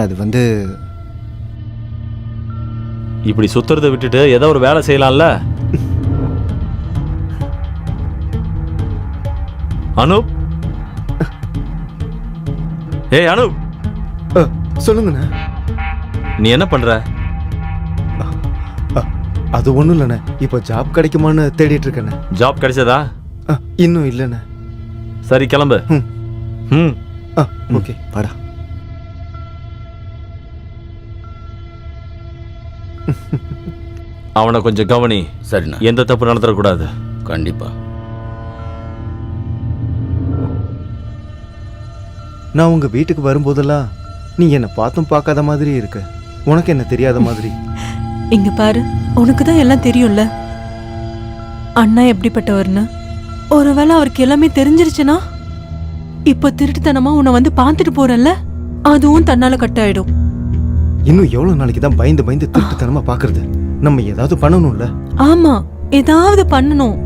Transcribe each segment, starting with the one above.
அது இப்படி சுத்துறதை விட்டுட்டு ஏதோ ஒரு வேலை செய்யலாம்ல. அனூப், ஏய் அனூப், சொல்லுங்கண்ணே. நீ என்ன பண்ற? அது ஒன்றும் இல்லைண்ணே, இப்போ ஜாப் கிடைக்குமான்னு தேடிட்டு இருக்கேண்ணே. ஜாப் கிடைச்சதா? இன்னும் இல்லைண்ணே. சரி கிளம்பு. ம் ஓகே வாடா. அவனை கொஞ்சம் கவனி. சரிண்ணா. எந்த தப்பு நடந்துடக்கூடாது. கண்டிப்பா. நான் உங்க வீட்டுக்கு வரும்போதெல்லாம் நீ என்னை பார்த்தும் பார்க்காத மாதிரி இருக்க. உனக்கு என்ன தெரியாத மாதிரி. இங்க பாரு, உனக்கு தான் எல்லாம் தெரியும்ல அண்ணா எப்படிப்பட்டவர்னு. ஒருவேளை அவருக்கு எல்லாமே தெரிஞ்சிருச்சுன்னா இப்ப திருட்டுத்தனமா உன்னை பார்த்துட்டு போறல்ல, அதுவும் தன்னால கட்டாயிடும். இன்னும் எவ்வளவு நாளைக்கு தான் பயந்து பயந்து திருட்டுத்தனமா பாக்குறது? நம்ம ஏதாவது பண்ணணும்ல. ஆமா, ஏதாவது பண்ணணும்.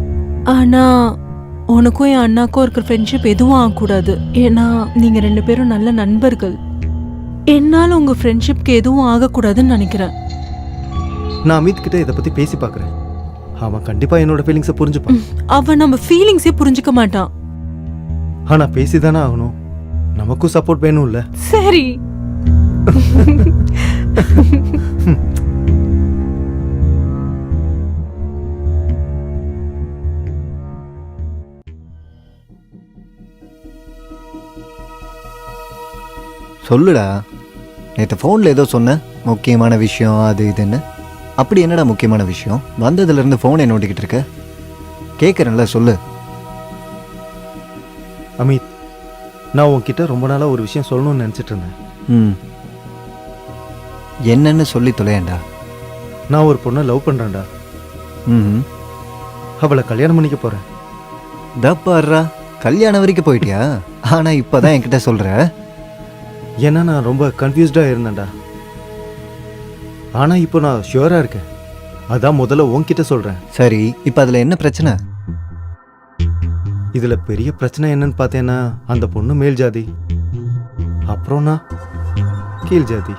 ஆனா உனக்கும் என் அண்ணாக்கும் இருக்கிற ஃப்ரெண்ட்ஷிப் எதுவும் ஆகக்கூடாது. ஏன்னா நீங்க 2 பேரும் நல்ல நண்பர்கள். என்னால உங்க ஃப்ரெண்ட்ஷிப்க்கு எதுவும் ஆகக்கூடாதுன்னு நினைக்கிறேன். நான் அமித் கிட்ட இதை பத்தி பேசி பாக்குறேன். அவன் கண்டிப்பா என்னோட ஃபீலிங்ஸை புரிஞ்சுப்பான். அவன் நம்ம ஃபீலிங்ஸே புரிஞ்சுக்க மாட்டான். ஆனா பேசிதானே ஆகணும். நமக்கும் சப்போர்ட் வேணும்ல. சரி. சொல்லுடா. நேற்று ஃபோனில் ஏதோ சொன்ன முக்கியமான விஷயம் அது இதுன்னு. அப்படி என்னடா முக்கியமான விஷயம்? வந்ததுலேருந்து ஃபோனை நோண்டிக்கிட்டு இருக்க. கேட்குறேன்ல, சொல்லு. அமித், நான் உன்கிட்ட ரொம்ப நாளாக ஒரு விஷயம் சொல்லணும்னு நினச்சிட்டு இருந்தேன். என்னன்னு சொல்லி தொலையண்டா. நான் ஒரு பொண்ணை லவ் பண்ணுறேன்டா. அவளை கல்யாணம் பண்ணிக்க போகிறேன். தப்பாடுறா, கல்யாணம் வரைக்கும் போயிட்டியா? ஆனால் இப்போ தான் என்கிட்ட சொல்கிற. ஏன்னா நான் ரொம்ப கன்ஃபியூஸ்டாக இருந்தேன்டா. ஆனால் இப்போ நான் ஷியூராக இருக்கேன். அதான் முதல்ல உன்கிட்ட சொல்கிறேன். சரி, இப்போ அதில் என்ன பிரச்சனை? இதில் பெரிய பிரச்சனை என்னன்னு பார்த்தேன்னா, அந்த பொண்ணு மேல் ஜாதி, அப்புறம் நான் கீழ் ஜாதி.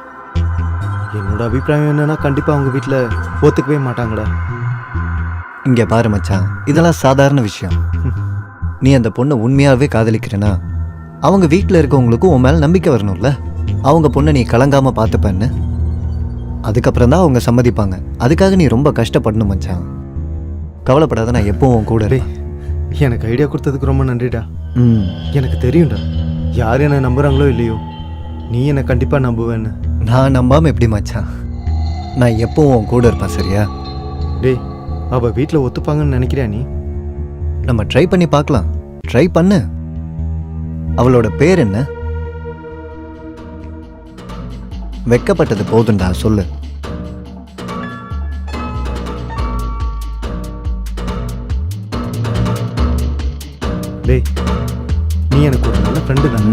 என்னோட அபிப்பிராயம் என்னன்னா, கண்டிப்பாக அவங்க வீட்டில் ஒத்துக்கவே மாட்டாங்கடா. இங்கே பாரு மச்சான், இதெல்லாம் சாதாரண விஷயம். நீ அந்த பொண்ணை உண்மையாகவே காதலிக்கிறேன்னா அவங்க வீட்டில் இருக்கவங்களுக்கும் உன் மேலே நம்பிக்கை வரணும்ல. அவங்க பொண்ணை நீ கலங்காமல் பார்த்துப்பேன்னு. அதுக்கப்புறம் தான் அவங்க சம்மதிப்பாங்க. அதுக்காக நீ ரொம்ப கஷ்டப்படணும் மச்சான். கவலைப்படாத, நான் எப்பவும் உன் கூட. எனக்கு ஐடியா கொடுத்ததுக்கு ரொம்ப நன்றிடா. எனக்கு தெரியும்டா, யார் என்னை நம்புகிறாங்களோ இல்லையோ, நீ என்னை கண்டிப்பாக நம்புவேன்னு. நான் நம்பாமல் எப்படி மச்சான்? நான் எப்பவும் உன் கூட இருப்பேன், சரியா? டேய், அவள் வீட்டில் ஒத்துப்பாங்கன்னு நினைக்கிறியா நீ? நம்ம ட்ரை பண்ணி பார்க்கலாம். ட்ரை பண்ணு. அவளோட பேர் என்ன? வெக்கப்பட்டது போதுண்டா, சொல்லு. டேய், நீ எனக்கு ஒரு நல்ல ஃப்ரெண்டு தான்.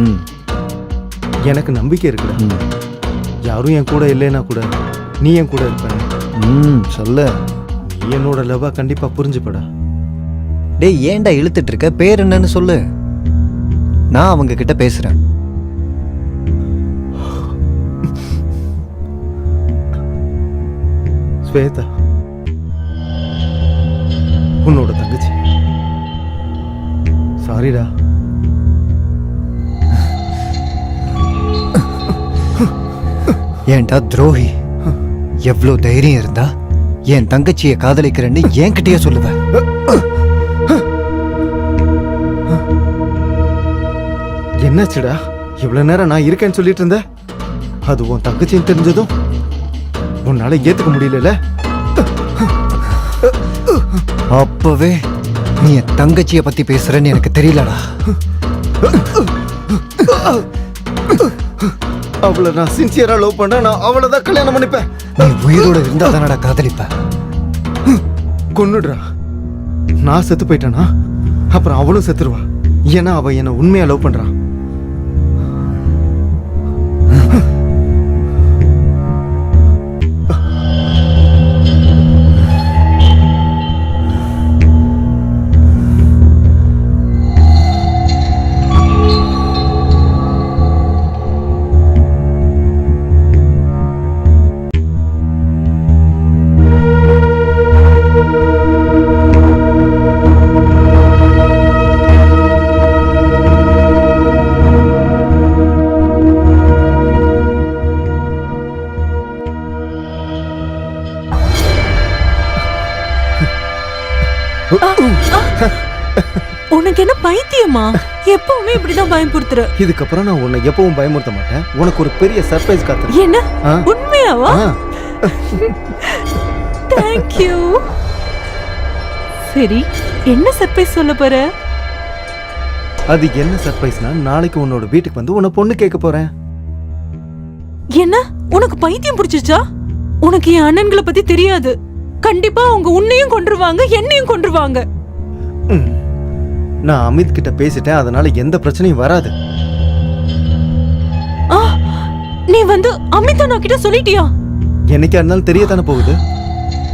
எனக்கு நம்பிக்கை இருக்குடா. யாரும் என் கூட இல்லைன்னா கூட நீ என் கூட இருப்ப. சொல்லு. நீ என்னோட லவ்வா கண்டிப்பா புரிஞ்சுப்படா. டேய், ஏன்டா இழுத்துட்டு இருக்க? பேர் என்னன்னு சொல்லு. நான் அவங்க கிட்ட பேசுறேன். ஸ்வேதா, உன்னோட தங்கச்சி. சாரிடா. ஏன்டா துரோகி, எவ்வளோ தைரியம் இருந்தா என் தங்கச்சியை காதலிக்கிறேன்னு என்கிட்டயே சொல்லுவேன். என்னாச்சுடா? இவ்வளவு நேரம் நான் இருக்கேன்னு சொல்லிட்டு இருந்த, அது உன் தங்கச்சின்னு தெரிஞ்சதும் உன்னால ஏத்துக்க முடியல. அப்பவே நீ என் தங்கச்சியை பத்தி பேசுறேன்னு எனக்கு தெரியலடா. அவளை நான் சின்சியரா லவ் பண்றேன். நான் அவளை தான் கல்யாணம் பண்ணிப்பேன். நீ உயிரோட இருந்தா தானடா காதலிப்ப. கொன்னுடுறா. நான் செத்து போயிட்டேனா அப்புறம் அவளும் செத்துருவா. ஏன்னா அவ என்ன உண்மையா லவ் பண்றான். ஏமா எப்பவுமே இப்படிதான் பயன்படுத்துற? இதுக்கப்புறம் நான் உன்னை எப்பவும் பயமுறுத்த மாட்டேன். உனக்கு ஒரு பெரிய சர்ப்ரைஸ் காத்துரு. என்ன ஆ? உண்மையாவா? ஆ, தேங்க்யூ. சரி, என்ன சர்ப்ரைஸ் சொல்ல போற? அது என்ன சர்ப்ரைஸ்னா, நாளைக்கு உன்னோட வீட்டுக்கு வந்து உன்னை பொண்ணு கேட்க போறேன். என்ன உனக்கு பைத்தியம் பிடிச்சிச்சா? உனக்கு என் அண்ணன்களை பத்தி தெரியாது. கண்டிப்பா அவங்க உன்னையும் கொன்றுவாங்க, என்னையும் கொன்றுவாங்க. ம். நான் அமித் கிட்ட பேசிட்டேன், அதனால எந்த பிரச்சனையும் வராது. ஆ, நீ வந்து அமித் அண்ணா கிட்ட சொல்லிட்டியா? என்னைக்கா இருந்தாலும் தெரியத்தானே போகுது.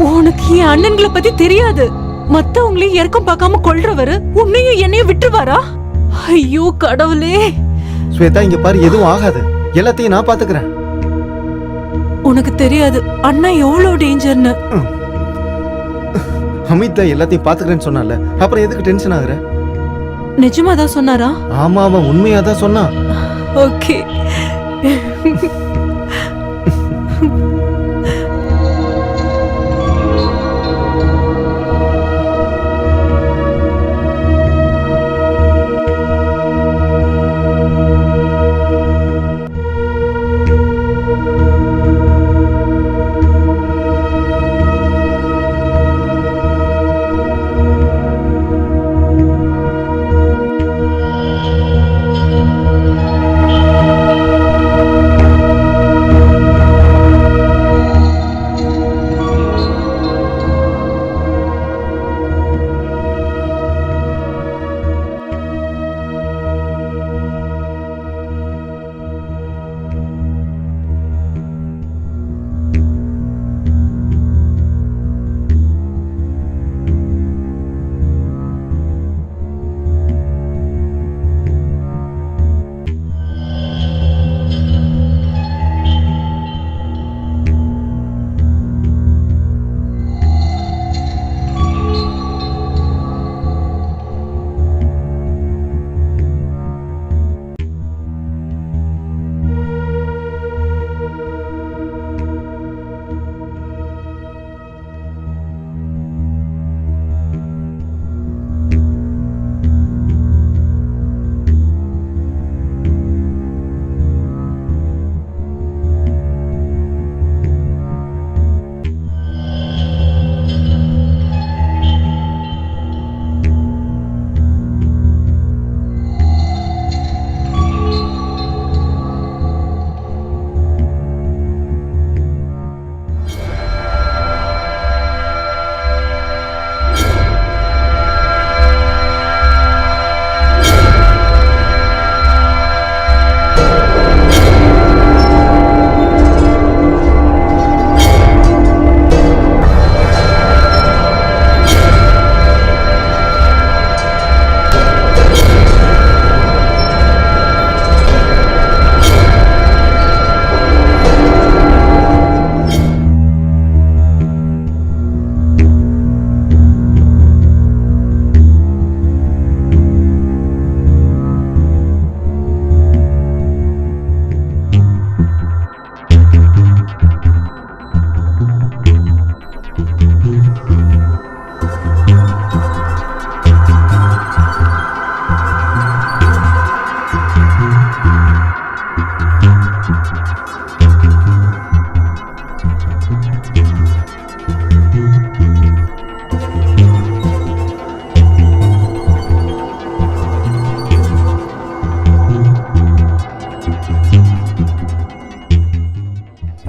உனக்கு என் அண்ணன்களை பத்தி தெரியாது. மத்தவங்களையும் இறக்கம் பார்க்காம கொல்றவரு உன்னையும் என்னையும் விட்டுருவாரா? ஐயோ கடவுளே. ஸ்வேதா, இங்க பாரு, எதுவும் ஆகாது. எல்லாத்தையும் நான் பாத்துக்கிறேன். உனக்கு தெரியாது அண்ணா எவ்வளவு டேஞ்சர்னு. அமித் தான் எல்லாத்தையும் பாத்துக்கிறேன்னு சொன்னால, அப்புறம் எதுக்கு டென்ஷன் ஆகுற? நிஜமாதான் சொன்னாரா? ஆமா, அவன் உண்மையா தான் சொன்னான். ஓகே.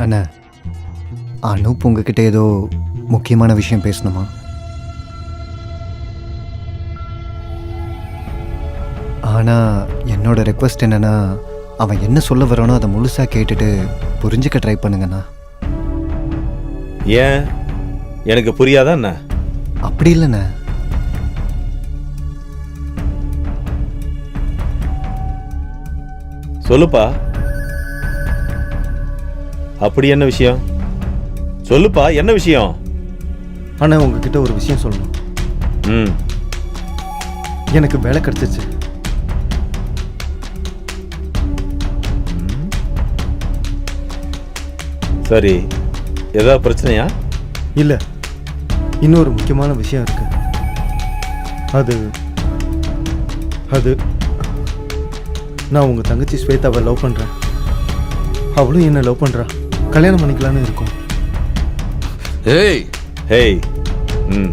அண்ணா, அனூப் உங்ககிட்ட ஏதோ முக்கியமான விஷயம் பேசணுமா? ஆனால் என்னோட ரெக்வஸ்ட் என்னன்னா, அவன் என்ன சொல்ல வரானோ அதை முழுசாக கேட்டுட்டு புரிஞ்சுக்க ட்ரை பண்ணுங்கண்ணா. ஏன் எனக்கு புரியாதா என்ன? அப்படி இல்லைண்ணா. சொல்லுப்பா, அப்படி என்ன விஷயம்? சொல்லுப்பா, என்ன விஷயம்? ஆனா உங்ககிட்ட ஒரு விஷயம் சொல்லணும். ம், எனக்கு வேலை கிடைச்சிச்சு. சரி, ஏதாவது பிரச்சனையா? இல்ல, இன்னொரு முக்கியமான விஷயம் இருக்கு. அது நான் உங்க தங்கச்சி ஸ்வேதாவை லவ் பண்றேன். அவளும் என்ன லவ் பண்றா. கல்யாணம் பண்ணிக்கலான்னு இருக்கோம். ஏய் ஹேய் ம்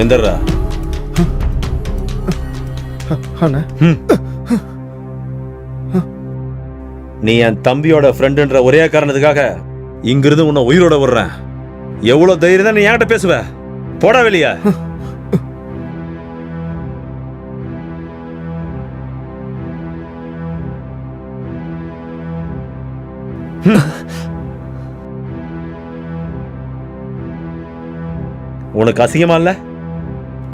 எந்தர்றா ஆனா நீ என் தம்பியோட ஃப்ரெண்டுன்ற ஒரே காரணத்துக்காக இங்கிருந்து உன்னை உயிரோட விடுறேன். எவ்வளவு தைரியம் தான் நீ என்கிட்ட பேசுவ? போடா வெளிய. உனக்கு அசிங்கமா இல்ல?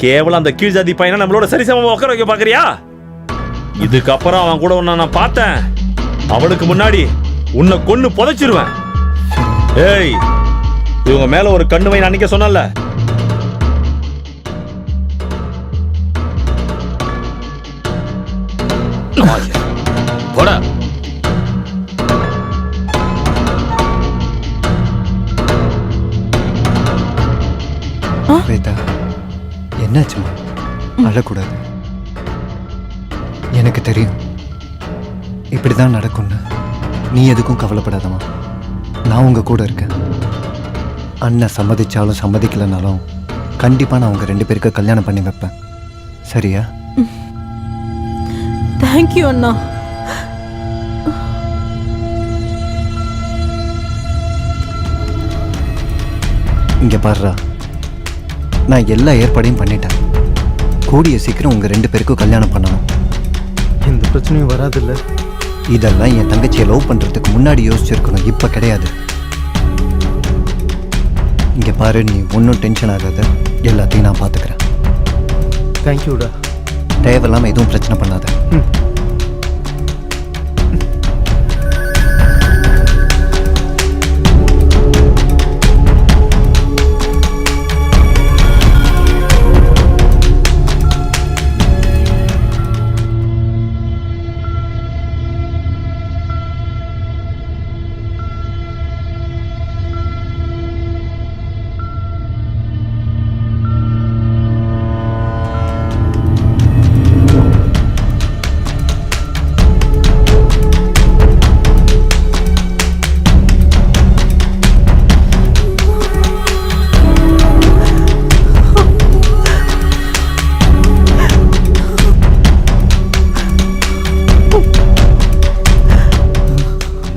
கேவலம் அந்த கீழ் ஜாதி பையனை நம்மளோட சரிசமமா உட்கார வைக்க பாக்குறியா? இதுக்கப்புறம் அவன் கூட உன்னை நான் பார்த்தேன், அவனுக்கு முன்னாடி உன்னை கொன்னு புதைச்சிருவேன். ஏய், இவங்க மேல ஒரு கண்ணு வை அன்னைக்கே சொன்னல. போடா. ஸ்வேதா, என்னாச்சுமா? அழக்கூடாது. எனக்கு தெரியும் இப்படிதான் நடக்கும்னு. நீ எதுக்கும் கவலைப்படாதம்மா, நான் உங்க கூட இருக்கேன். அண்ணன் சம்மதிச்சாலும் சம்மதிக்கலனாலும் கண்டிப்பா நான் உங்க 2 பேருக்கு கல்யாணம் பண்ணி வைப்பேன். சரியா? தேங்க்யூ அண்ணா. இங்க பாருடா, நான் எல்லா ஏற்பாடையும் பண்ணிட்டேன். கூடிய சீக்கிரம் உங்க 2 பேருக்கும் கல்யாணம் பண்ணணும். எந்த பிரச்சனையும் வராதுல்ல? இதெல்லாம் என் தங்கச்சியை லவ் பண்றதுக்கு முன்னாடி யோசிச்சிருக்கணும், இப்ப கிடையாது. இங்க பாரு, நீ ஒன்றும் டென்ஷன் ஆகாத, எல்லாத்தையும் நான் பார்த்துக்கிறேன். தேங்க்யூடா. தேவையில்லாம எதுவும் பிரச்சனை பண்ணாத.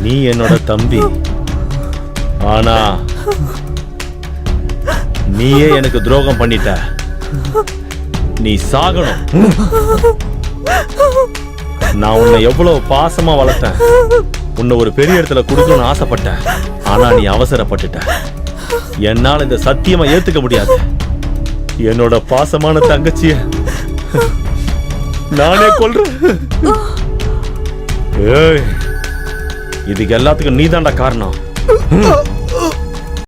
நீ என்னோட தம்பி, ஆனா நீயே எனக்கு துரோகம் பண்ணிட்ட. நீ சாகணும். நான் உன்னை எவ்வளவு பாசமா வளர்த்தேன், உன்னை ஒரு பெரிய இடத்துல கொடுக்கணும்னு ஆசைப்பட்டேன். ஆனா நீ அவசரப்பட்டுட்ட. என்னால இந்த சத்தியமா ஏத்துக்க முடியாது. என்னோட பாசமான தங்கச்சிய நானே கொல்றேன். ஏய், இதுக்கு எல்லாத்துக்கும் நீதான்டா காரணம்.